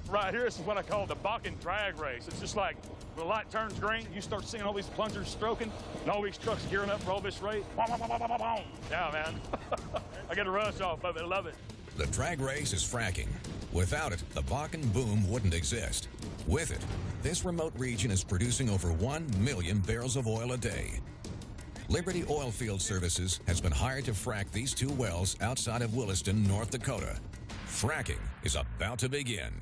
Right here, this is what I call the Bakken drag race. It's just like when the light turns green, you start seeing all these plungers stroking, and all these trucks gearing up for all this race. Yeah, man. I get a rush off of it. I love it. The drag race is fracking. Without it, the Bakken boom wouldn't exist. With it, this remote region is producing over 1 million barrels of oil a day. Liberty Oilfield Services has been hired to frack these 2 wells outside of Williston, North Dakota. Fracking is about to begin.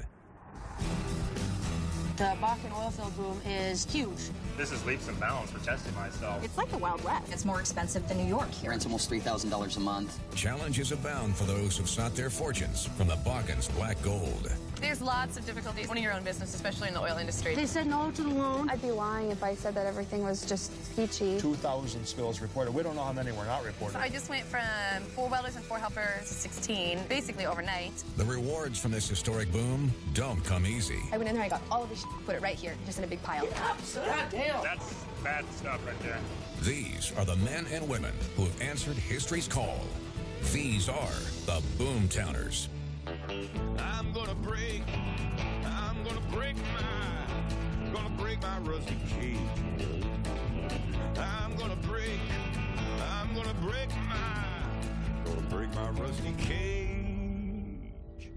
The Bakken oil field boom is huge. This is leaps and bounds for testing myself. It's like the Wild West. It's more expensive than New York here. Rent's almost $3,000 a month. Challenges abound for those who've sought their fortunes from the Bakken's black gold. There's lots of difficulties owning your own business, especially in the oil industry. They said no to the loan. I'd be lying if I said that everything was just peachy. 2,000 spills reported. We don't know how many were not reported. So I just went from 4 welders and 4 helpers to 16, basically overnight. The rewards from this historic boom don't come easy. I went in there, I got all of this put it right here, just in a big pile. God damn. That's bad stuff right there. These are the men and women who have answered history's call. These are the Boomtowners. I'm gonna break my rusty cage. I'm gonna break my rusty cage.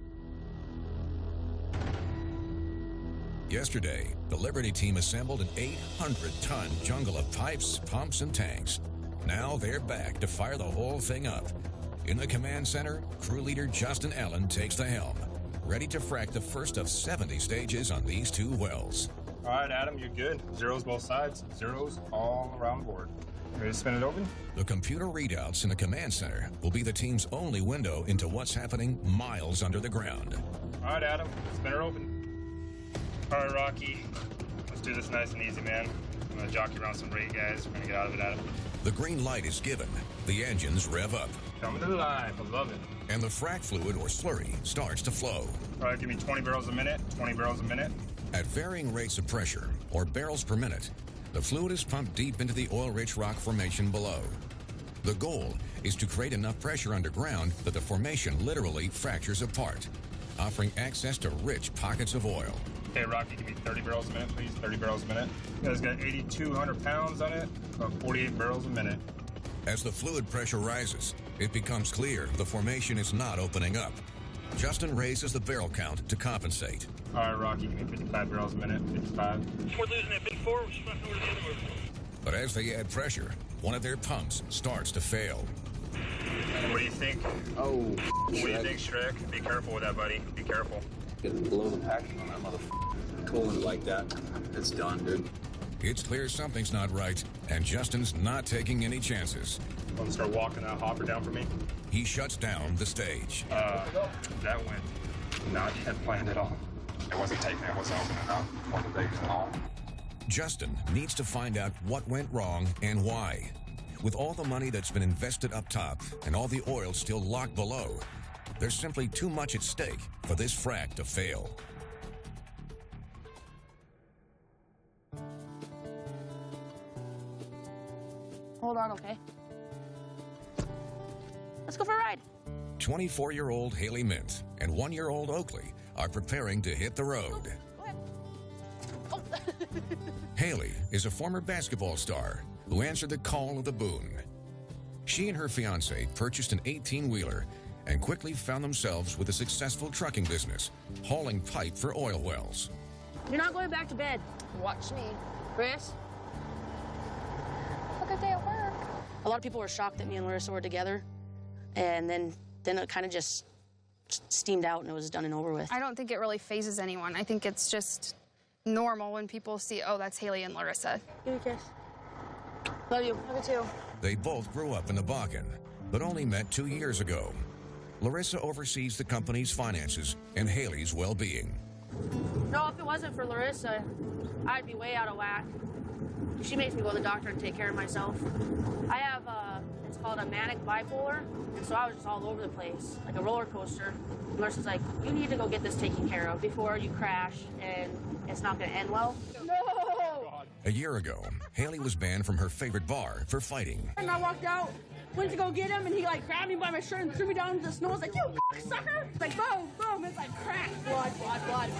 Yesterday, the Liberty team assembled an 800-ton jungle of pipes, pumps, and tanks. Now they're back to fire the whole thing up. In the command center, crew leader Justin Allen takes the helm, ready to frack the first of 70 stages on these 2 wells. All right, Adam, you're good. Zeros both sides. Zeros all around the board. Ready to spin it open? The computer readouts in the command center will be the team's only window into what's happening miles under the ground. All right, Adam, spin her open. All right, Rocky, let's do this nice and easy, man. I'm gonna jockey around some rate, guys. We're gonna get out of it, Adam. The green light is given. The engines rev up. Coming to life, I love it. And the frac fluid or slurry starts to flow. All right, give me 20 barrels a minute, 20 barrels a minute. At varying rates of pressure, or barrels per minute, the fluid is pumped deep into the oil-rich rock formation below. The goal is to create enough pressure underground that the formation literally fractures apart, offering access to rich pockets of oil. Okay, Rocky, give me 30 barrels a minute, please. 30 barrels a minute. You guys got 8,200 pounds on it, about 48 barrels a minute. As the fluid pressure rises, it becomes clear the formation is not opening up. Justin raises the barrel count to compensate. All right, Rocky, give me 55 barrels a minute, 55. We're losing that big 4. We're just rushing over to the other one. But as they add pressure, one of their pumps starts to fail. What do you think? Oh, What do you think, Shrek? Be careful with that, buddy. Be careful. Gonna blow the packing on that motherfucker. Cooling it like that. It's done, dude. It's clear something's not right, and Justin's not taking any chances. Want to start walking that hopper down for me? He shuts down the stage. That went not as planned at all. It wasn't taking, it wasn't opening up. Wasn't taking at all. Justin needs to find out what went wrong and why. With all the money that's been invested up top and all the oil still locked below, there's simply too much at stake for this frac to fail. Hold on, okay? Let's go for a ride. 24-year-old Haley Mint and 1-year-old Oakley are preparing to hit the road. Go ahead. Oh. Haley is a former basketball star who answered the call of the boom. She and her fiancé purchased an 18-wheeler and quickly found themselves with a successful trucking business, hauling pipe for oil wells. You're not going back to bed. Watch me. Chris? Have a good day at work. A lot of people were shocked that me and Larissa were together, and then it kind of just steamed out and it was done and over with. I don't think it really phases anyone. I think it's just normal when people see, oh, that's Haley and Larissa. Give me a kiss. Love you. Love you too. They both grew up in the Bakken, but only met 2 years ago. Larissa oversees the company's finances and Haley's well-being. No, if it wasn't for Larissa, I'd be way out of whack. She makes me go to the doctor and take care of myself. I have, it's called a manic bipolar, and so I was just all over the place, like a roller coaster. And Larissa's like, you need to go get this taken care of before you crash, and it's not going to end well. No! A year ago, Haley was banned from her favorite bar for fighting. And I walked out. went to go get him, and he like grabbed me by my shirt and threw me down into the snow. I was like, you sucker! Like boom, boom, it's like crack, blood, blood, blood.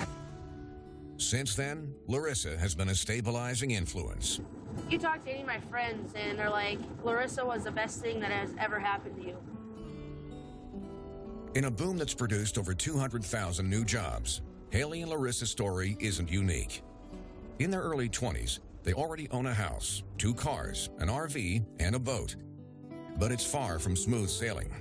Since then, Larissa has been a stabilizing influence. You talk to any of my friends, and they're like, Larissa was the best thing that has ever happened to you. In a boom that's produced over 200,000 new jobs, Haley and Larissa's story isn't unique. In their early 20s, they already own a house, 2 cars, an RV, and a boat. But it's far from smooth sailing.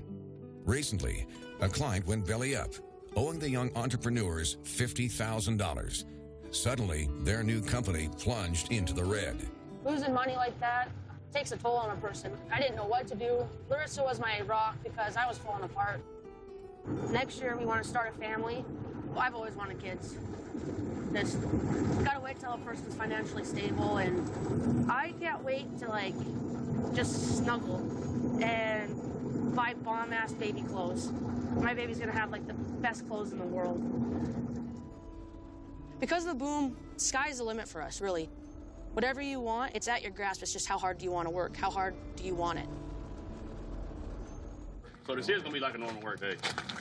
Recently, a client went belly up, owing the young entrepreneurs $50,000. Suddenly, their new company plunged into the red. Losing money like that takes a toll on a person. I didn't know what to do. Larissa was my rock because I was falling apart. Next year, we want to start a family. Well, I've always wanted kids. Just gotta wait till a person's financially stable, and I can't wait to like just snuggle and buy bomb-ass baby clothes. My baby's gonna have like the best clothes in the world. Because of the boom, sky's the limit for us, really. Whatever you want, it's at your grasp. It's just how hard do you want to work? How hard do you want it? So this is gonna be like a normal work day.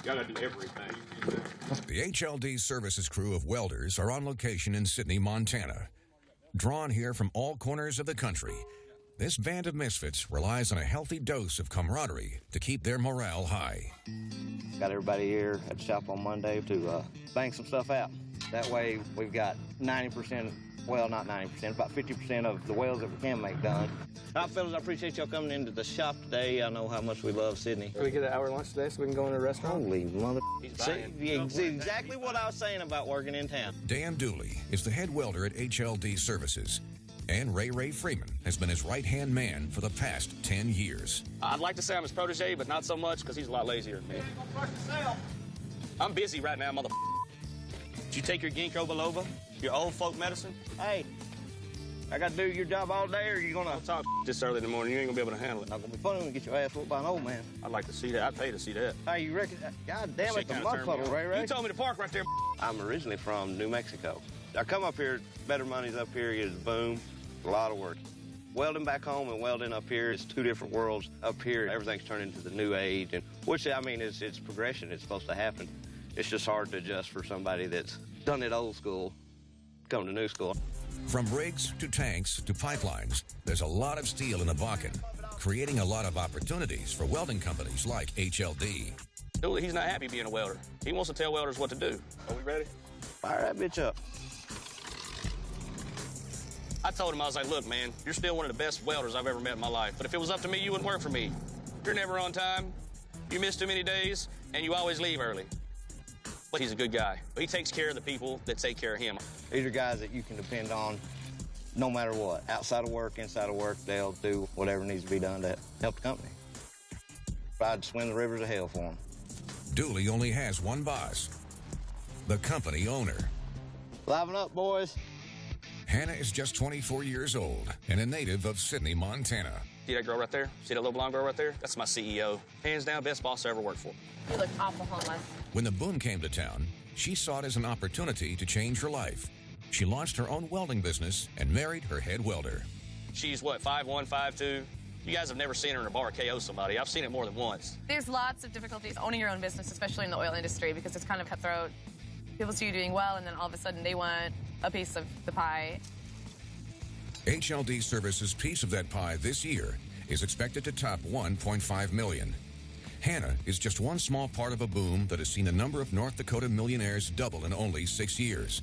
Y'all gotta do everything. The HLD services crew of welders are on location in Sidney, Montana. Drawn here from all corners of the country, this band of misfits relies on a healthy dose of camaraderie to keep their morale high. Got everybody here at the shop on Monday to bang some stuff out. That way we've got 90%, well, not 90%, about 50% of the welds that we can make done. All right, fellas, I appreciate y'all coming into the shop today. I know how much we love Sidney. Can we get an hour lunch today so we can go in a restaurant? Holy mother... See, exactly what I was saying about working in town. Dan Dooley is the head welder at HLD Services, and Ray Freeman has been his right-hand man for the past 10 years. I'd like to say I'm his protege, but not so much because he's a lot lazier than me. I'm busy right now, mother. Did you take your ginkgo biloba, your old folk medicine? Hey, I got to do your job all day, or are you going to... Don't talk this early in the morning. You ain't going to be able to handle it. Not going to be funny when you get your ass whooped by an old man. I'd like to see that. I'd pay to see that. Hey, you reckon... God damn it, the mud puddle, Ray. You told me to park right there. I'm originally from New Mexico. I come up here, better money's up here, it's a boom, a lot of work. Welding back home and welding up here is 2 different worlds. Up here, everything's turned into the new age, and which, I mean, it's progression. It's supposed to happen. It's just hard to adjust for somebody that's done it old school, come to new school. From rigs to tanks to pipelines, there's a lot of steel in the Bakken, creating a lot of opportunities for welding companies like HLD. He's not happy being a welder. He wants to tell welders what to do. Are we ready? Fire that bitch up. I told him, I was like, look, man, you're still one of the best welders I've ever met in my life. But if it was up to me, you wouldn't work for me. You're never on time, you miss too many days, and you always leave early. But he's a good guy. He takes care of the people that take care of him. These are guys that you can depend on no matter what. Outside of work, inside of work, they'll do whatever needs to be done to help the company. I'd swim the rivers of hell for them. Dooley only has one boss, the company owner. Liven up, boys. Hannah is just 24 years old and a native of Sidney, Montana. See that girl right there? See that little blonde girl right there? That's my CEO. Hands down, best boss I ever worked for. You look awful homeless. When the boom came to town, she saw it as an opportunity to change her life. She launched her own welding business and married her head welder. She's what, 5'1", 5'2"? You guys have never seen her in a bar KO somebody. I've seen it more than once. There's lots of difficulties owning your own business, especially in the oil industry, because it's kind of cutthroat. People see you doing well, and then all of a sudden they want a piece of the pie. HLD Services' piece of that pie this year is expected to top $1.5 million. Hannah is just one small part of a boom that has seen a number of North Dakota millionaires double in only 6 years.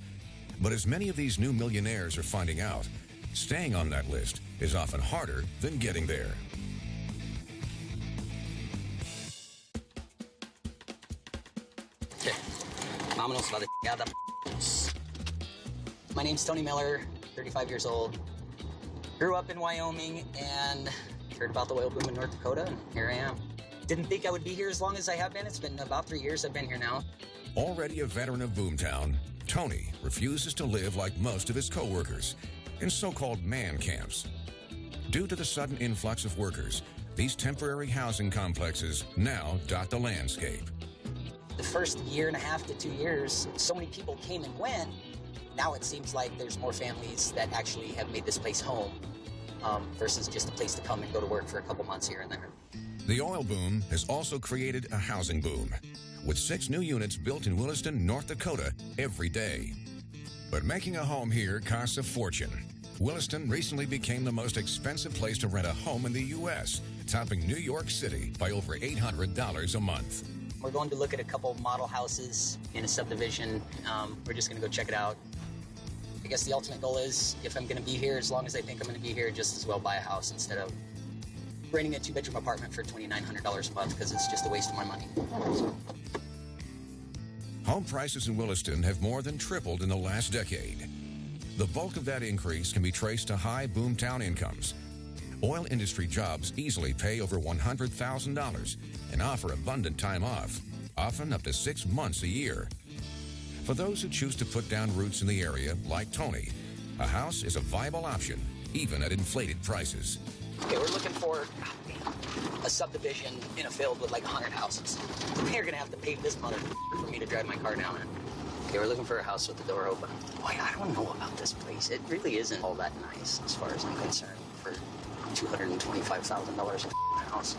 But as many of these new millionaires are finding out, staying on that list is often harder than getting there. Vámonos la de My name's Tony Miller, 35 years old. Grew up in Wyoming and heard about the oil boom in North Dakota, and here I am. Didn't think I would be here as long as I have been. It's been about 3 years I've been here now. Already a veteran of Boomtown, Tony refuses to live like most of his co-workers in so-called man camps. Due to the sudden influx of workers, these temporary housing complexes now dot the landscape. The first 1.5 to 2 years, so many people came and went. Now it seems like there's more families that actually have made this place home versus just a place to come and go to work for a couple months here and there. The oil boom has also created a housing boom, with 6 new units built in Williston, North Dakota every day. But making a home here costs a fortune. Williston recently became the most expensive place to rent a home in the U.S., topping New York City by over $800 a month. We're going to look at a couple model houses in a subdivision. We're just going to go check it out. I guess the ultimate goal is, if I'm going to be here, as long as I think I'm going to be here, just as well buy a house instead of renting a 2-bedroom apartment for $2,900 a month, because it's just a waste of my money. Home prices in Williston have more than tripled in the last decade. The bulk of that increase can be traced to high boomtown incomes. Oil industry jobs easily pay over $100,000 and offer abundant time off, often up to 6 months a year. For those who choose to put down roots in the area, like Tony, a house is a viable option, even at inflated prices. Okay, we're looking for a subdivision in a field with like 100 houses. You're gonna have to pave this mother for me to drive my car down it. Okay, we're looking for a house with the door open. Boy, I don't know about this place. It really isn't all that nice as far as I'm concerned for $225,000 a house.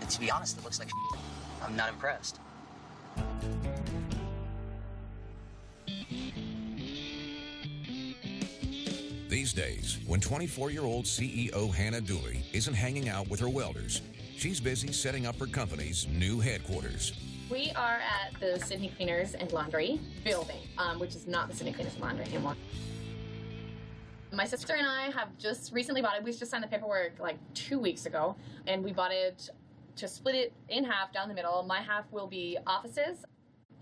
And to be honest, it looks like I'm not impressed. These days, when 24-year-old CEO Hannah Dooley isn't hanging out with her welders, she's busy setting up her company's new headquarters. We are at the Sydney Cleaners and Laundry building, which is not the Sydney Cleaners and Laundry anymore. My sister and I have just recently bought it. We just signed the paperwork like 2 weeks ago, and we bought it to split it in half down the middle. My half will be offices.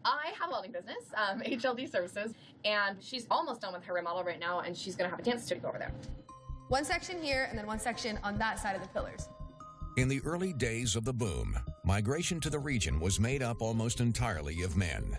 I have a welding business, HLD Services, and she's almost done with her remodel right now, and she's going to have a dance studio over there. One section here and then one section on that side of the pillars. In the early days of the boom, migration to the region was made up almost entirely of men.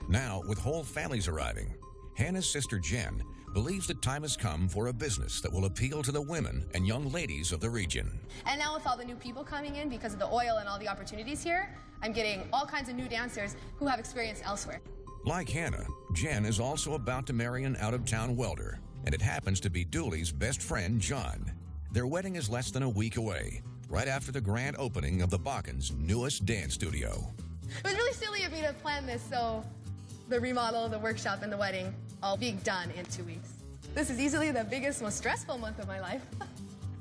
Now, with whole families arriving, Hannah's sister Jen believes the time has come for a business that will appeal to the women and young ladies of the region. And now with all the new people coming in because of the oil and all the opportunities here, I'm getting all kinds of new dancers who have experience elsewhere. Like Hannah, Jen is also about to marry an out-of-town welder, and it happens to be Dooley's best friend, John. Their wedding is less than a week away, right after the grand opening of the Bakken's newest dance studio. It was really silly of me to plan this, so the remodel, the workshop, and the wedding all being done in 2 weeks. This is easily the biggest, most stressful month of my life.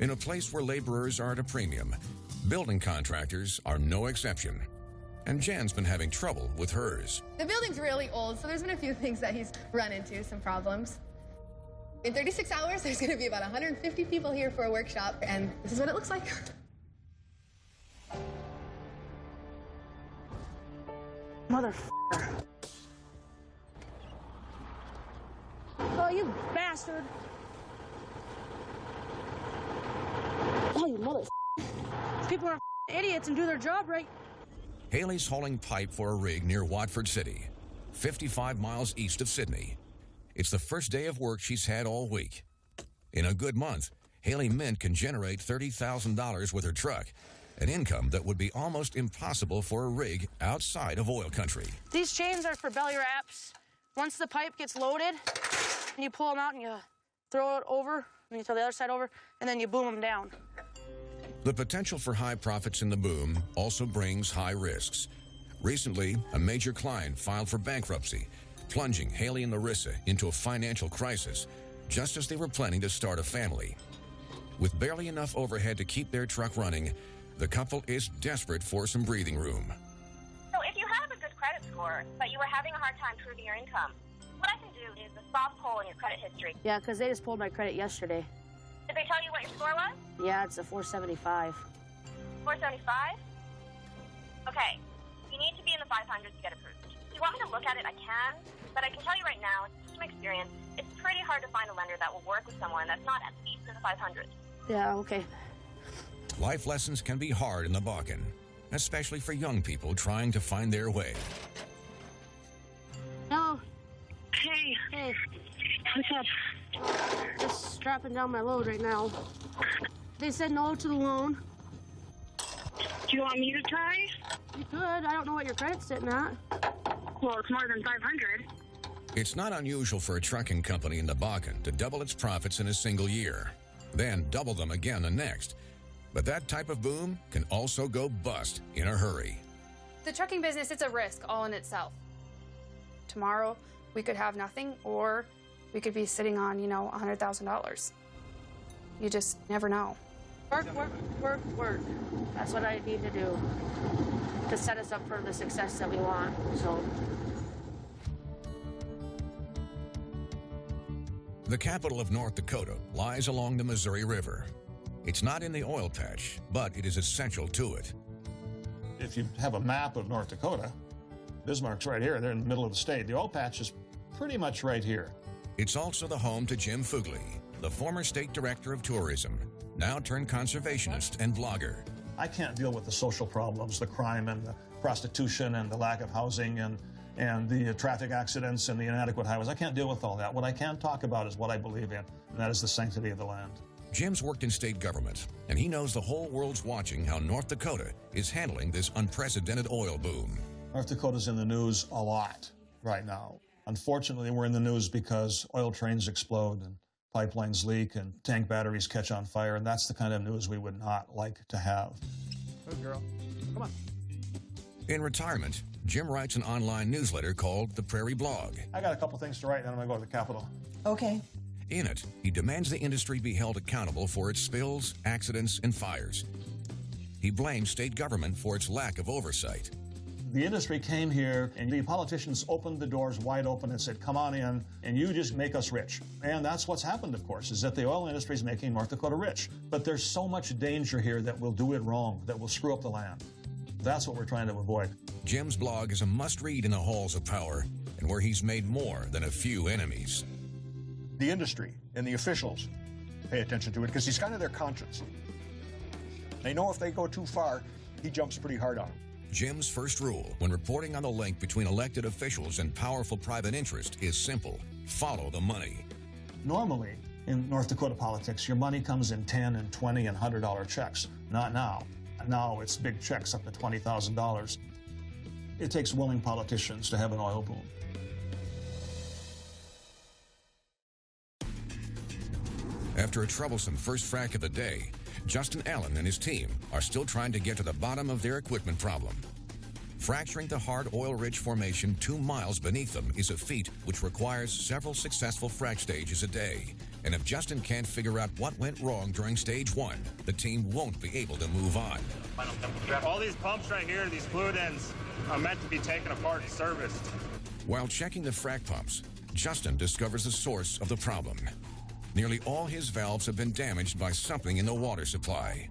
In a place where laborers are at a premium, building contractors are no exception. And Jan's been having trouble with hers. The building's really old, so there's been a few things that he's run into, some problems. In 36 hours, there's going to be about 150 people here for a workshop, and this is what it looks like. Motherfucker. Oh, you bastard. Oh, you motherfucker. People are idiots and do their job right. Haley's hauling pipe for a rig near Watford City, 55 miles east of Sydney. It's the first day of work she's had all week. In a good month, Haley Mint can generate $30,000 with her truck, an income that would be almost impossible for a rig outside of oil country. These chains are for belly wraps. Once the pipe gets loaded, you pull them out and you throw it over, and you throw the other side over, and then you boom them down. The potential for high profits in the boom also brings high risks. Recently, a major client filed for bankruptcy, plunging Haley and Larissa into a financial crisis just as they were planning to start a family. With barely enough overhead to keep their truck running, the couple is desperate for some breathing room. So if you have a good credit score, but you were having a hard time proving your income, what I can do is a soft pull in your credit history. Yeah, because they just pulled my credit yesterday. Did they tell you what your score was? Yeah, it's a 475. 475? Okay. You need to be in the 500s to get approved. If you want me to look at it, I can. But I can tell you right now, just from experience, it's pretty hard to find a lender that will work with someone that's not at least in the 500s. Yeah, okay. Life lessons can be hard in the Bakken, especially for young people trying to find their way. Hello. Hey. Hey. What's up? Just strapping down my load right now. They said no to the loan. Do you want me to try? You could. I don't know what your credit's sitting at. Well, it's more than 500. It's not unusual for a trucking company in the Bakken to double its profits in a single year, then double them again the next. But that type of boom can also go bust in a hurry. The trucking business, it's a risk all in itself. Tomorrow, we could have nothing, or we could be sitting on, $100,000. You just never know. Work, work, work, work. That's what I need to do to set us up for the success that we want. So. The capital of North Dakota lies along the Missouri River. It's not in the oil patch, but it is essential to it. If you have a map of North Dakota, Bismarck's right here. They're in the middle of the state. The oil patch is pretty much right here. It's also the home to Jim Fugly, the former state director of tourism, now turned conservationist and blogger. I can't deal with the social problems, the crime and the prostitution and the lack of housing and the traffic accidents and the inadequate highways. I can't deal with all that. What I can talk about is what I believe in, and that is the sanctity of the land. Jim's worked in state government, and he knows the whole world's watching how North Dakota is handling this unprecedented oil boom. North Dakota's in the news a lot right now. Unfortunately, we're in the news because oil trains explode and pipelines leak and tank batteries catch on fire, and that's the kind of news we would not like to have. Good girl. Come on. In retirement, Jim writes an online newsletter called The Prairie Blog. I got a couple things to write, then I'm going to go to the Capitol. Okay. In it, he demands the industry be held accountable for its spills, accidents, and fires. He blames state government for its lack of oversight. The industry came here, and the politicians opened the doors wide open and said, come on in, and you just make us rich. And that's what's happened, of course, is that the oil industry is making North Dakota rich. But there's so much danger here that we'll do it wrong, that will screw up the land. That's what we're trying to avoid. Jim's blog is a must-read in the halls of power, and where he's made more than a few enemies. The industry and the officials pay attention to it because he's kind of their conscience. They know if they go too far, he jumps pretty hard on them. Jim's first rule when reporting on the link between elected officials and powerful private interest is simple: follow the money. Normally, in North Dakota politics, your money comes in $10 and $20 and $100 checks. Not now. Now it's big checks up to $20,000. It takes willing politicians to have an oil boom. After a troublesome first frack of the day, Justin Allen and his team are still trying to get to the bottom of their equipment problem. Fracturing the hard oil-rich formation 2 miles beneath them is a feat which requires several successful frack stages a day. And if Justin can't figure out what went wrong during stage 1, the team won't be able to move on. All these pumps right here, these fluid ends, are meant to be taken apart and serviced. While checking the frack pumps, Justin discovers the source of the problem. Nearly all his valves have been damaged by something in the water supply.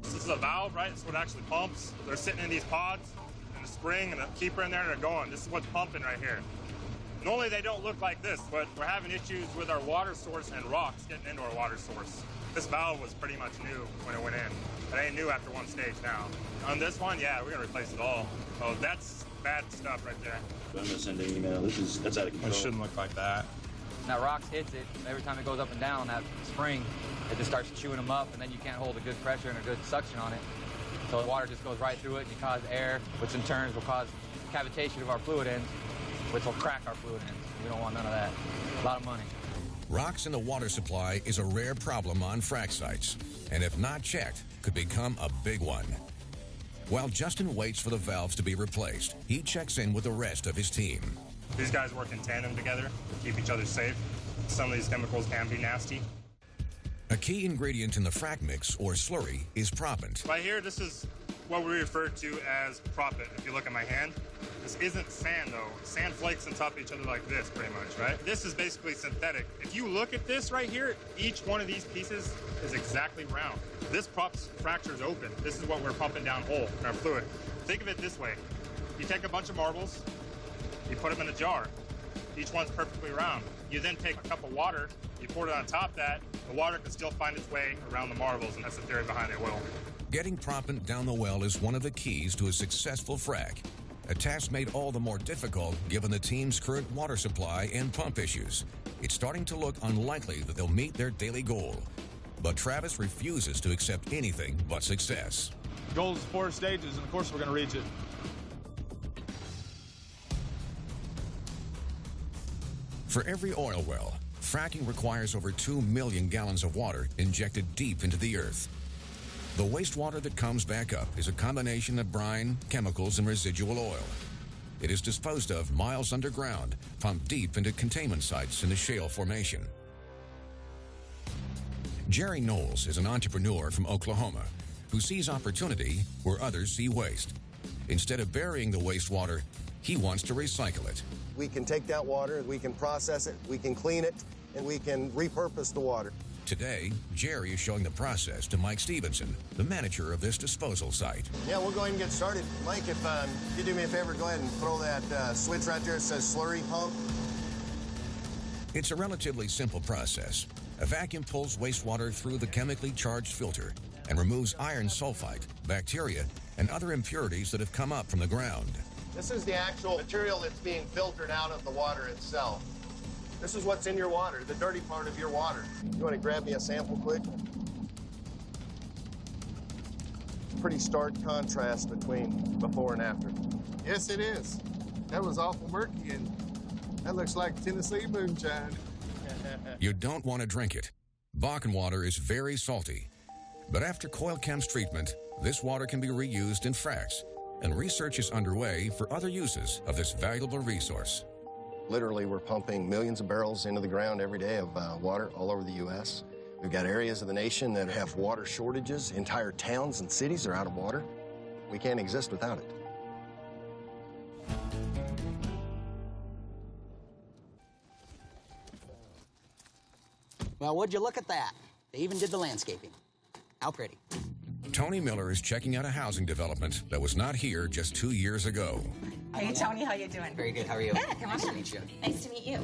This is a valve, right? This is what actually pumps. They're sitting in these pods, and a spring and a keeper in there, and they're going. This is what's pumping right here. Normally they don't look like this, but we're having issues with our water source and rocks getting into our water source. This valve was pretty much new when it went in. It ain't new after one stage now. On this one, yeah, we're gonna replace it all. Oh, that's bad stuff right there. I'm gonna send an email. That's out of control. It shouldn't look like that. That rocks hits it, every time it goes up and down, that spring, it just starts chewing them up, and then you can't hold a good pressure and a good suction on it. So the water just goes right through it, and you cause air, which in turn will cause cavitation of our fluid ends, which will crack our fluid ends. We don't want none of that. A lot of money. Rocks in the water supply is a rare problem on frack sites, and if not checked, could become a big one. While Justin waits for the valves to be replaced, he checks in with the rest of his team. These guys work in tandem together to keep each other safe. Some of these chemicals can be nasty. A key ingredient in the frack mix, or slurry, is proppant. Right here, this is what we refer to as proppant. If you look at my hand, this isn't sand though. Sand flakes on top of each other like this, pretty much, right? This is basically synthetic. If you look at this right here, each one of these pieces is exactly round. This props fractures open. This is what we're pumping down whole in our fluid. Think of it this way. You take a bunch of marbles, you put them in a jar. Each one's perfectly round. You then take a cup of water, you pour it on top of that, the water can still find its way around the marbles, and that's the theory behind the oil. Getting proppant down the well is one of the keys to a successful frack, a task made all the more difficult given the team's current water supply and pump issues. It's starting to look unlikely that they'll meet their daily goal, but Travis refuses to accept anything but success. The goal is 4 stages, and of course we're going to reach it. For every oil well, fracking requires over 2 million gallons of water injected deep into the earth. The wastewater that comes back up is a combination of brine, chemicals, and residual oil. It is disposed of miles underground, pumped deep into containment sites in the shale formation. Jerry Knowles is an entrepreneur from Oklahoma who sees opportunity where others see waste. Instead of burying the wastewater, he wants to recycle it. We can take that water, we can process it, we can clean it, and we can repurpose the water. Today, Jerry is showing the process to Mike Stevenson, the manager of this disposal site. Yeah, we'll go ahead and get started. Mike, if you do me a favor, go ahead and throw that switch right there that says slurry pump. It's a relatively simple process. A vacuum pulls wastewater through the chemically charged filter and removes iron sulfite, bacteria, and other impurities that have come up from the ground. This is the actual material that's being filtered out of the water itself. This is what's in your water, the dirty part of your water. You want to grab me a sample quick? Pretty stark contrast between before and after. Yes, it is. That was awful murky, and that looks like Tennessee moonshine. You don't want to drink it. Bakken water is very salty. But after Coil Chem's treatment, this water can be reused in fracs, and research is underway for other uses of this valuable resource. Literally, we're pumping millions of barrels into the ground every day of water all over the U.S. We've got areas of the nation that have water shortages. Entire towns and cities are out of water. We can't exist without it. Well, would you look at that? They even did the landscaping. How pretty. Tony Miller is checking out a housing development that was not here just 2 years ago. Hey, Tony, how you doing? Very good. How are you? Good. Come on Nice to in. meet you. Nice to meet you.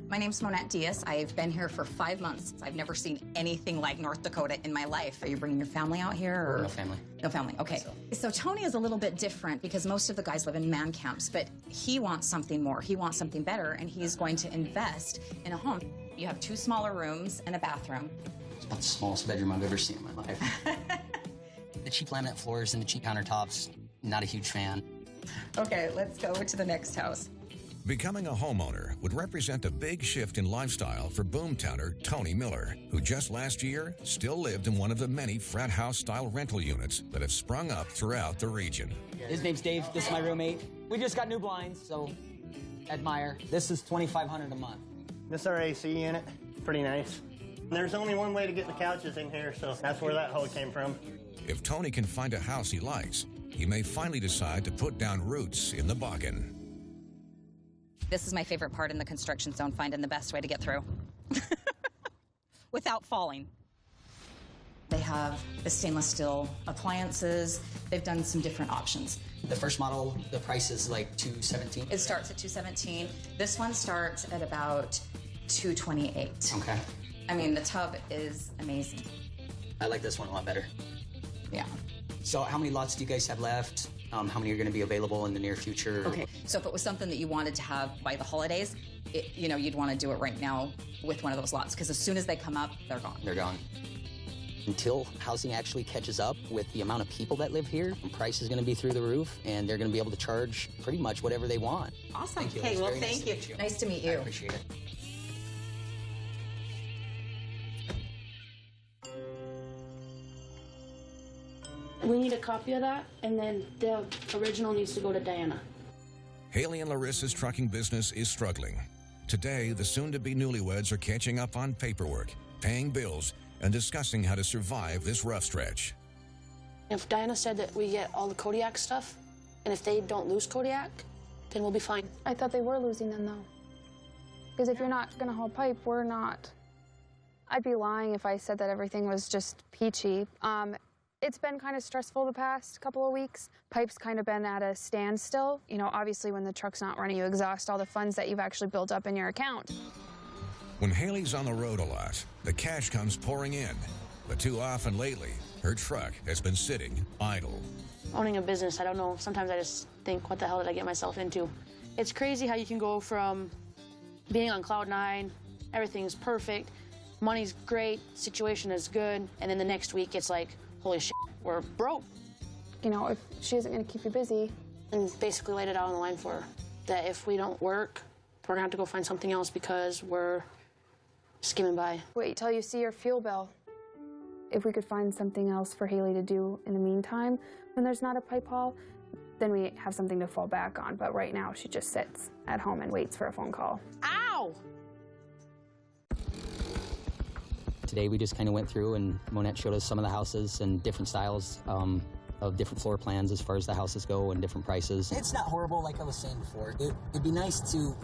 My name's Monette Diaz. I've been here for 5 months. I've never seen anything like North Dakota in my life. Are you bringing your family out here? Or? No family. No family. Okay. So Tony is a little bit different because most of the guys live in man camps, but he wants something more. He wants something better, and he's going to invest in a home. You have 2 smaller rooms and a bathroom. It's about the smallest bedroom I've ever seen in my life. The cheap laminate floors and the cheap countertops, not a huge fan. Okay, let's go to the next house. Becoming a homeowner would represent a big shift in lifestyle for Boomtowner Tony Miller, who just last year still lived in one of the many frat house-style rental units that have sprung up throughout the region. His name's Dave. This is my roommate. We just got new blinds, so admire. This is $2,500 a month. This is our AC unit. Pretty nice. There's only one way to get the couches in here, so that's where that hole came from. If Tony can find a house he likes, he may finally decide to put down roots in the Bakken. This is my favorite part in the construction zone, finding the best way to get through without falling. They have the stainless steel appliances. They've done some different options. The first model, the price is like $217. It starts at $217. This one starts at about $228. Okay. I mean, the tub is amazing. I like this one a lot better. Yeah. So how many lots do you guys have left? How many are going to be available in the near future? Okay, so if it was something that you wanted to have by the holidays, you'd want to do it right now with one of those lots, because as soon as they come up, they're gone. They're gone. Until housing actually catches up with the amount of people that live here, the price is going to be through the roof, and they're going to be able to charge pretty much whatever they want. Awesome. Thank you. Okay, It's well, very nice thank to you. meet you. Nice to meet you. I appreciate it. We need a copy of that, and then the original needs to go to Diana. Haley and Larissa's trucking business is struggling. Today, the soon-to-be newlyweds are catching up on paperwork, paying bills, and discussing how to survive this rough stretch. If Diana said that we get all the Kodiak stuff, and if they don't lose Kodiak, then we'll be fine. I thought they were losing them, though. Because if you're not going to haul pipe, we're not. I'd be lying if I said that everything was just peachy. It's been kind of stressful the past couple of weeks. Pipe's kind of been at a standstill. Obviously when the truck's not running, you exhaust all the funds that you've actually built up in your account. When Haley's on the road a lot, the cash comes pouring in. But too often lately, her truck has been sitting idle. Owning a business, I don't know. Sometimes I just think, what the hell did I get myself into? It's crazy how you can go from being on cloud 9, everything's perfect, money's great, situation is good, and then the next week it's like, holy shit, we're broke. If she isn't going to keep you busy. And basically laid it out on the line for her, that if we don't work, we're going to have to go find something else because we're skimming by. Wait till you see your fuel bill. If we could find something else for Haley to do in the meantime, when there's not a pipe haul, then we have something to fall back on. But right now, she just sits at home and waits for a phone call. Ow! Today we just kind of went through and Monette showed us some of the houses and different styles of different floor plans as far as the houses go and different prices. It's not horrible, like I was saying before. It'd be nice to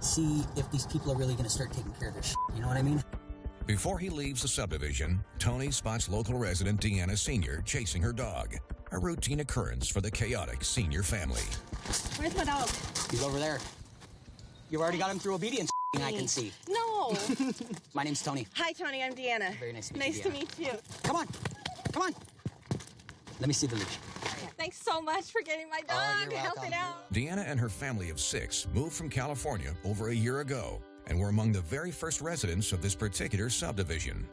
see if these people are really going to start taking care of their shit. You know what I mean? Before he leaves the subdivision, Tony spots local resident Deanna Sr. chasing her dog, a routine occurrence for the chaotic Senior family. Where's my dog? He's over there. You've already got him through obedience, I can see. No. My name's Tony. Hi, Tony. I'm Deanna. Very nice to meet you. Nice to meet you. Come on. Come on. Let me see the leash. Thanks so much for getting my dog, you're welcome. helping out. Deanna and her family of 6 moved from California over a year ago and were among the very first residents of this particular subdivision.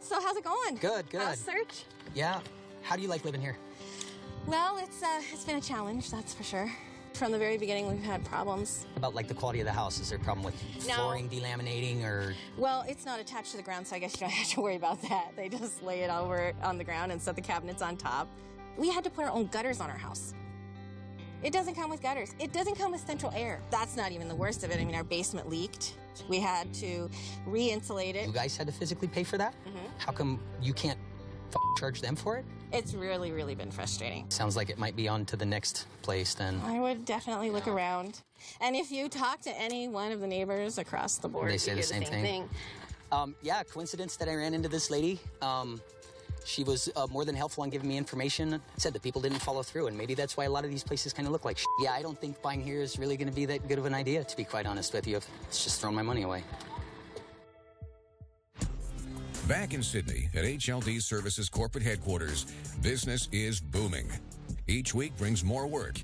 So how's it going? Good, good. House search? Yeah. How do you like living here? Well, it's been a challenge, that's for sure. From the very beginning, we've had problems. About like the quality of the house? Is there a problem with No. flooring delaminating or? Well, it's not attached to the ground, so I guess you don't have to worry about that. They just lay it over on the ground and set the cabinets on top. We had to put our own gutters on our house. It doesn't come with gutters. It doesn't come with central air. That's not even the worst of it. I mean, our basement leaked. We had to re-insulate it. You guys had to physically pay for that? Mm-hmm. How come you can't charge them for it? It's really, really been frustrating. Sounds like it might be on to the next place then. I would definitely look around. And if you talk to any one of the neighbors across the board, They say you the hear same thing. Yeah, coincidence that I ran into this lady. She was more than helpful in giving me information. Said that people didn't follow through, and maybe that's why a lot of these places kind of look like shit. Yeah, I don't think buying here is really going to be that good of an idea, to be quite honest with you. It's just throwing my money away. Back in Sydney at HLD Services corporate headquarters, business is booming. Each week brings more work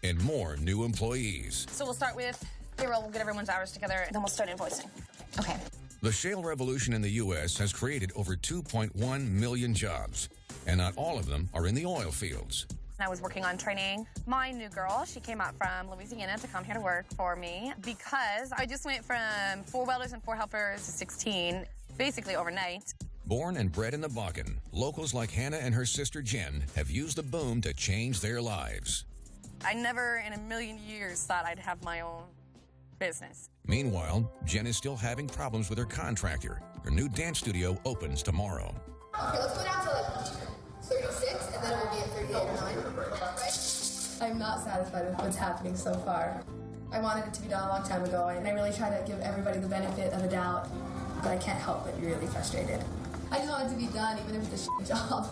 and more new employees. So we'll start with payroll, we'll get everyone's hours together, then we'll start invoicing. Okay. The shale revolution in the U.S. has created over 2.1 million jobs, and not all of them are in the oil fields. I was working on training my new girl. She came out from Louisiana to come here to work for me because I just went from 4 welders and 4 helpers to 16, basically overnight. Born and bred in the Bakken, locals like Hannah and her sister Jen have used the boom to change their lives. I never in a million years thought I'd have my own business. Meanwhile, Jen is still having problems with her contractor. Her new dance studio opens tomorrow. Okay, let's go down to like 36, and then we'll be at 38 or 9. Right? I'm not satisfied with what's happening so far. I wanted it to be done a long time ago, and I really try to give everybody the benefit of the doubt, but I can't help but be really frustrated. I just want it to be done, even if it's a shit job.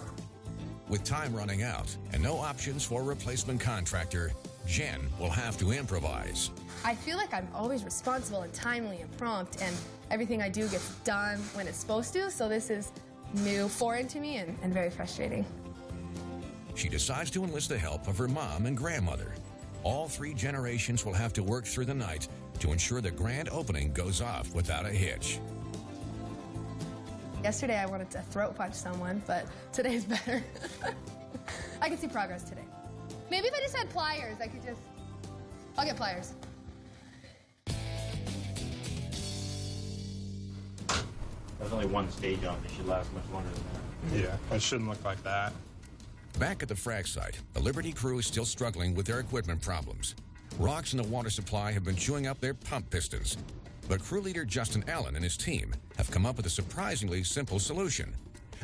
With time running out and no options for a replacement contractor, Jen will have to improvise. I feel like I'm always responsible and timely and prompt, and everything I do gets done when it's supposed to, so this is new, foreign to me, and very frustrating. She decides to enlist the help of her mom and grandmother. All 3 generations will have to work through the night to ensure the grand opening goes off without a hitch. Yesterday I wanted to throat punch someone, but today's better. I can see progress today. Maybe if I just had pliers, I could just... I'll get pliers. There's only one stage on it. It should last much longer than that. Yeah, it shouldn't look like that. Back at the frac site, the Liberty crew is still struggling with their equipment problems. Rocks in the water supply have been chewing up their pump pistons. But crew leader Justin Allen and his team have come up with a surprisingly simple solution.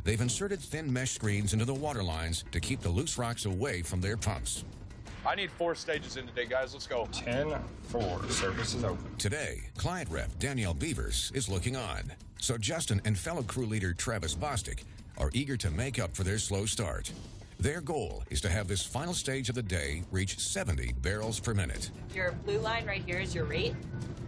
They've inserted thin mesh screens into the water lines to keep the loose rocks away from their pumps. I need 4 stages in today, guys. Let's go. 10-4. Service is open. Today, client rep Danielle Beavers is looking on. So Justin and fellow crew leader Travis Bostic are eager to make up for their slow start. Their goal is to have this final stage of the day reach 70 barrels per minute. Your blue line right here is your rate.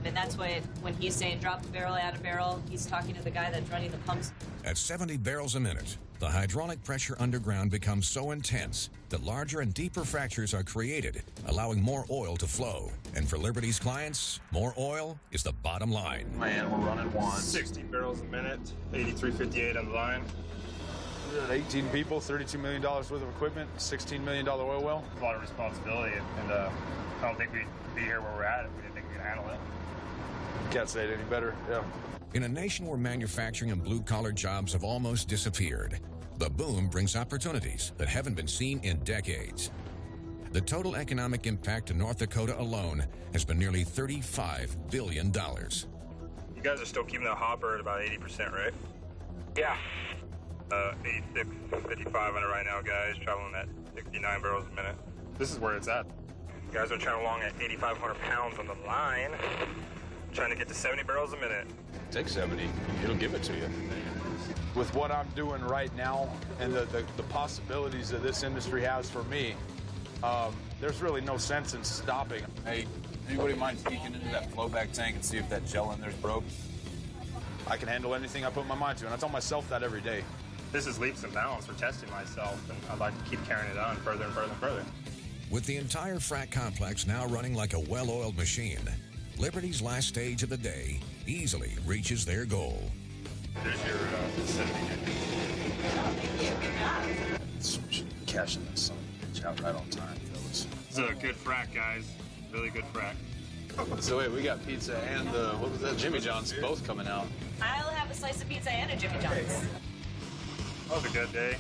And that's what, when he's saying drop the barrel, add a barrel, he's talking to the guy that's running the pumps. At 70 barrels a minute, the hydraulic pressure underground becomes so intense that larger and deeper fractures are created, allowing more oil to flow. And for Liberty's clients, more oil is the bottom line. Man, we're running 60 barrels a minute, 83.58 on the line. 18 people, $32 million worth of equipment, $16 million oil well. A lot of responsibility, and I don't think we'd be here where we're at if we didn't think we could handle it. Can't say it any better, yeah. In a nation where manufacturing and blue-collar jobs have almost disappeared, the boom brings opportunities that haven't been seen in decades. The total economic impact to North Dakota alone has been nearly $35 billion. You guys are still keeping that hopper at about 80%, right? Yeah. 86, 55 on it right now, guys. Traveling at 69 barrels a minute. This is where it's at. You guys are traveling along at 8,500 pounds on the line. Trying to get to 70 barrels a minute. Take 70. It'll give it to you. With what I'm doing right now and the possibilities that this industry has for me, there's really no sense in stopping. Hey, anybody mind peeking into that flowback tank and see if that gel in there's broke? I can handle anything I put my mind to, and I tell myself that every day. This is leaps and bounds for testing myself, and I'd like to keep carrying it on further and further and further. With the entire frac complex now running like a well-oiled machine, Liberty's last stage of the day easily reaches their goal. There's your vicinity. We should cash in that son of a bitch out right on time, fellas. This is a good frac, guys. Really good frac. So wait, we got pizza and what was that? Jimmy John's both coming out. I'll have a slice of pizza and a Jimmy John's. That was a good day.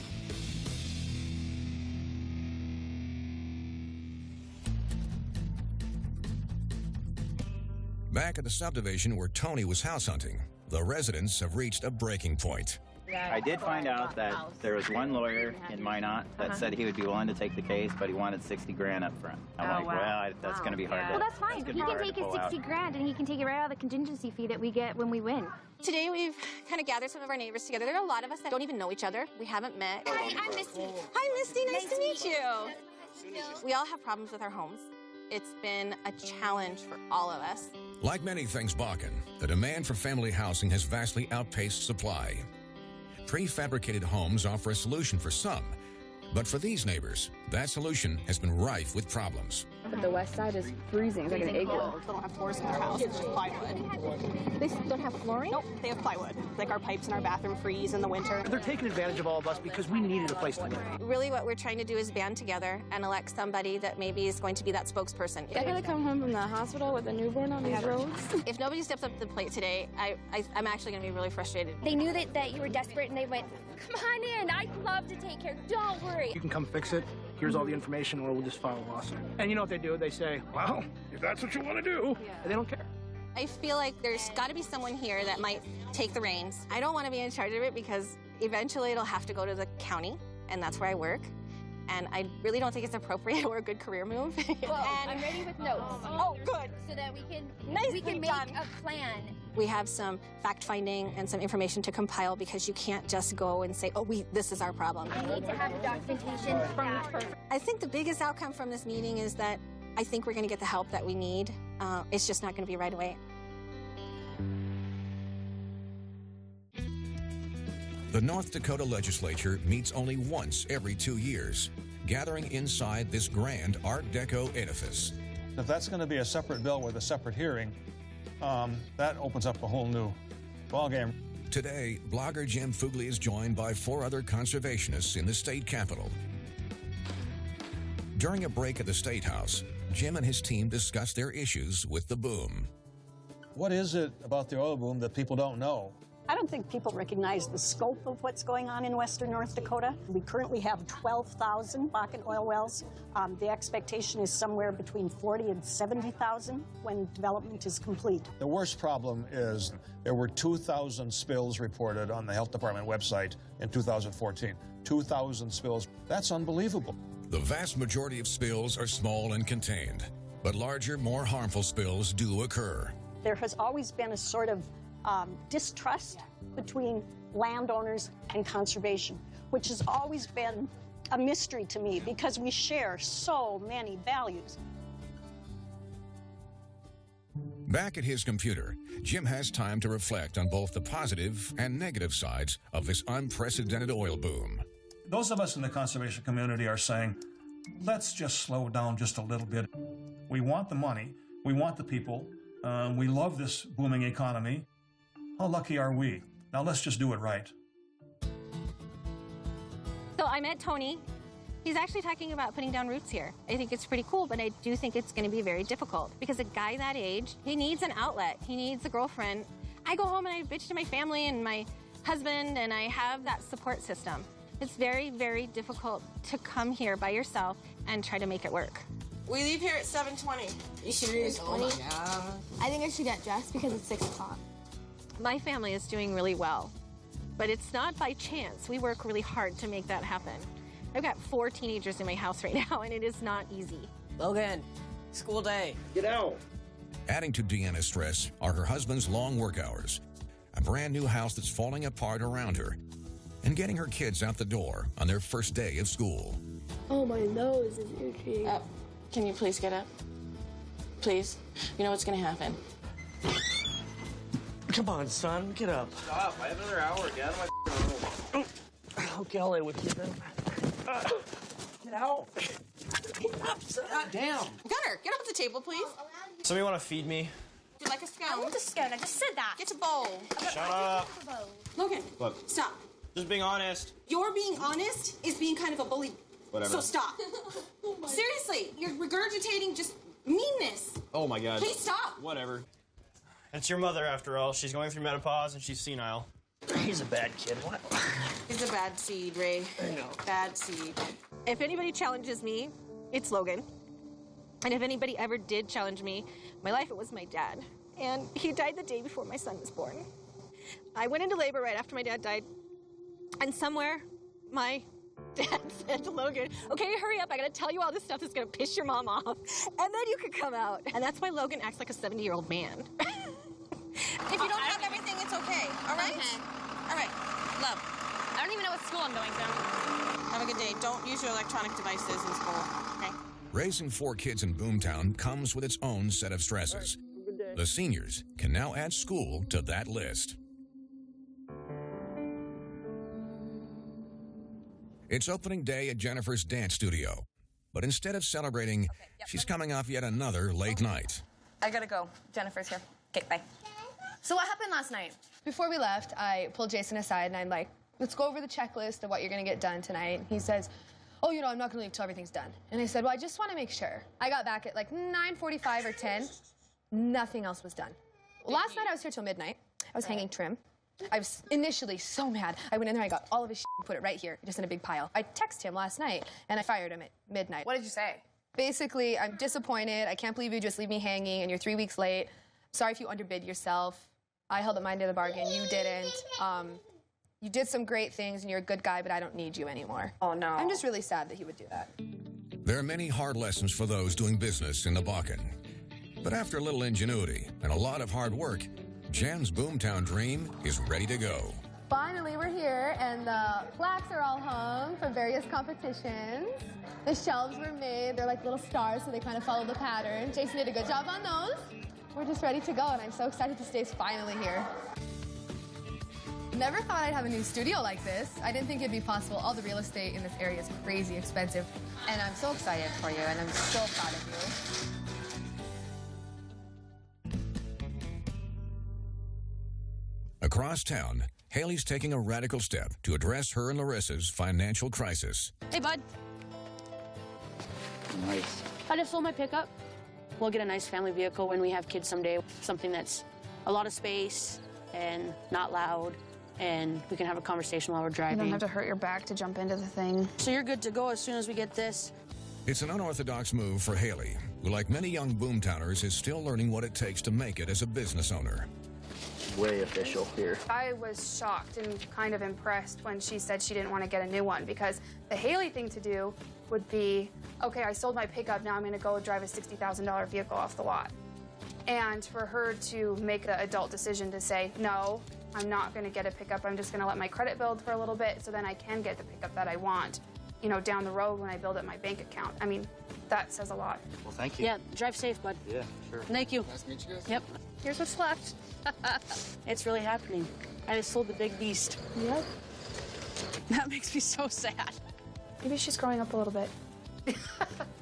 Back at the subdivision where Tony was house hunting, the residents have reached a breaking point. I did find out that there was one lawyer in Minot that said he would be willing to take the case, but he wanted 60 grand up front. I'm like, well, that's going to be hard. Well, that's fine. He can take his 60 grand and he can take it right out of the contingency fee that we get when we win. Today we've kind of gathered some of our neighbors together. There are a lot of us that don't even know each other. We haven't met. Hi, I'm Misty. Hi, Misty. Nice to meet you. We all have problems with our homes. It's been a challenge for all of us. Like many things Bakken, the demand for family housing has vastly outpaced supply. Prefabricated homes offer a solution for some, but for these neighbors, that solution has been rife with problems. But the west side is freezing. It's like an igloo. They don't have floors in their house. It's just plywood. They don't have flooring? Nope, they have plywood. Like our pipes in our bathroom freeze in the winter. They're taking advantage of all of us because we needed a place to live. Really what we're trying to do is band together and elect somebody that maybe is going to be that spokesperson. I gotta come home from the hospital with a newborn on these roads. If nobody steps up to the plate today, I'm actually going to be really frustrated. They knew that you were desperate and they went, come on in, I'd love to take care. Don't worry. You can come fix it. Here's all the information, or we'll just file a lawsuit. And you know what they do? They say, well, if that's what you want to do, and they don't care. I feel like there's got to be someone here that might take the reins. I don't want to be in charge of it because eventually it'll have to go to the county, and that's where I work. And I really don't think it's appropriate or a good career move. Well, I'm ready with notes. Oh, good. So that we can make done. a plan. We have some fact-finding and some information to compile because you can't just go and say, oh, this is our problem. I need to have the documentation from each person. I think the biggest outcome from this meeting is that I think we're going to get the help that we need. It's just not going to be right away. The North Dakota legislature meets only once every 2 years, gathering inside this grand Art Deco edifice. If that's going to be a separate bill with a separate hearing, that opens up a whole new ballgame. Today, blogger Jim Fugly is joined by 4 other conservationists in the state capitol. During a break at the State House, Jim and his team discuss their issues with the boom. What is it about the oil boom that people don't know? I don't think people recognize the scope of what's going on in western North Dakota. We currently have 12,000 Bakken oil wells. The expectation is somewhere between 40 and 70,000 when development is complete. The worst problem is there were 2,000 spills reported on the Health Department website in 2014. 2,000 spills. That's unbelievable. The vast majority of spills are small and contained, but larger, more harmful spills do occur. There has always been a sort of distrust between landowners and conservation, which has always been a mystery to me because we share so many values. Back at his computer, Jim has time to reflect on both the positive and negative sides of this unprecedented oil boom. Those of us in the conservation community are saying, let's just slow down just a little bit. We want the money. We want the people. We love this booming economy. How lucky are we? Now let's just do it right. So I met Tony. He's actually talking about putting down roots here. I think it's pretty cool, but I do think it's going to be very difficult because a guy that age, he needs an outlet. He needs a girlfriend. I go home and I bitch to my family and my husband, and I have that support system. It's very, very difficult to come here by yourself and try to make it work. We leave here at 7:20. You should read 20. I think I should get dressed because it's 6 o'clock. My family is doing really well, but it's not by chance. We work really hard to make that happen. I've got 4 teenagers in my house right now, and it is not easy. Logan, school day. Get out. Adding to Deanna's stress are her husband's long work hours, a brand new house that's falling apart around her, and getting her kids out the door on their first day of school. Oh, my nose is itching. Can you please get up? Please? You know what's gonna happen. Come on, son, get up. Stop, I have another hour. Get out of my room. Okay, I'll lay with you then. Get out. Get up, son. Damn. Gunner, get off the table, please. Somebody want to feed me? Would you like a scone? I want a scone. I just said that. Get a bowl. Shut up. Logan, Look, stop. just being honest. You're being honest is being kind of a bully. Whatever. So stop. Seriously, you're regurgitating just meanness. Oh my God. Please stop. Whatever. It's your mother, after all. She's going through menopause and she's senile. He's a bad kid. What? He's a bad seed, Ray. I know. Bad seed. If anybody challenges me, it's Logan. And if anybody ever did challenge me, my life, it was my dad. And he died the day before my son was born. I went into labor right after my dad died. And somewhere, my dad said to Logan, okay, hurry up, I gotta tell you all this stuff that's gonna piss your mom off. And then you can come out. And that's why Logan acts like a 70-year-old man. If you don't have everything, it's okay, all right? Okay. All right, love. I don't even know what school I'm going to. Have a good day. Don't use your electronic devices in school, okay? Raising 4 kids in Boomtown comes with its own set of stresses. The seniors can now add school to that list. It's opening day at Jennifer's dance studio, but instead of celebrating, she's coming off yet another late night. I gotta go. Jennifer's here. Okay, bye. So what happened last night? Before we left, I pulled Jason aside and I'm like, let's go over the checklist of what you're gonna get done tonight. He says, oh, you know, I'm not gonna leave till everything's done. And I said, well, I just wanna make sure. I got back at like 9:45 or 10. Nothing else was done. Last night I was here till midnight. I was hanging trim. I was initially so mad. I went in there, I got all of his shit and put it right here, just in a big pile. I texted him last night and I fired him at midnight. What did you say? Basically, I'm disappointed. I can't believe you just leave me hanging and you're 3 weeks late. Sorry if you underbid yourself. I held up my end of the bargain. You didn't. You did some great things and you're a good guy, but I don't need you anymore. Oh, no. I'm just really sad that he would do that. There are many hard lessons for those doing business in the Bakken. But after a little ingenuity and a lot of hard work, Jen's Boomtown dream is ready to go. Finally, we're here, and the plaques are all hung from various competitions. The shelves were made. They're like little stars, so they kind of follow the pattern. Jason did a good job on those. We're just ready to go, and I'm so excited this day's finally here. Never thought I'd have a new studio like this. I didn't think it'd be possible. All the real estate in this area is crazy expensive. And I'm so excited for you, and I'm so proud of you. Across town, Haley's taking a radical step to address her and Larissa's financial crisis. Hey, bud. Nice. I just sold my pickup. We'll get a nice family vehicle when we have kids someday. Something that's a lot of space and not loud, and we can have a conversation while we're driving. You don't have to hurt your back to jump into the thing. So you're good to go as soon as we get this. It's an unorthodox move for Haley, who, like many young Boomtowners, is still learning what it takes to make it as a business owner. Way official here. I was shocked and kind of impressed when she said she didn't want to get a new one, because the Haley thing to do would be, okay, I sold my pickup, now I'm going to go drive a $60,000 vehicle off the lot. And for her to make the adult decision to say, no, I'm not going to get a pickup, I'm just going to let my credit build for a little bit so then I can get the pickup that I want, you know, down the road when I build up my bank account. I mean, that says a lot. Well, thank you. Yeah, drive safe, bud. Yeah, sure. Thank you. Nice to meet you guys. Yep. Here's what's left. It's really happening. I just sold the big beast. Yep. That makes me so sad. Maybe she's growing up a little bit.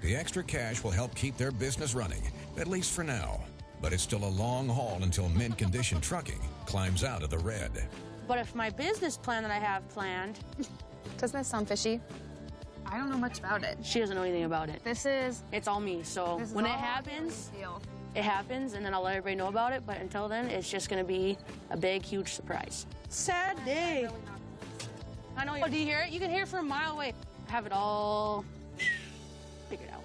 The extra cash will help keep their business running, at least for now. But it's still a long haul until mint condition trucking climbs out of the red. But if my business plan that I have planned... Doesn't that sound fishy? I don't know much about it. She doesn't know anything about it. It's all me. So when it happens, it happens, and then I'll let everybody know about it. But until then, it's just gonna be a big, huge surprise. Sad day. I know. Do you hear it? You can hear it from a mile away. I have it all figured out.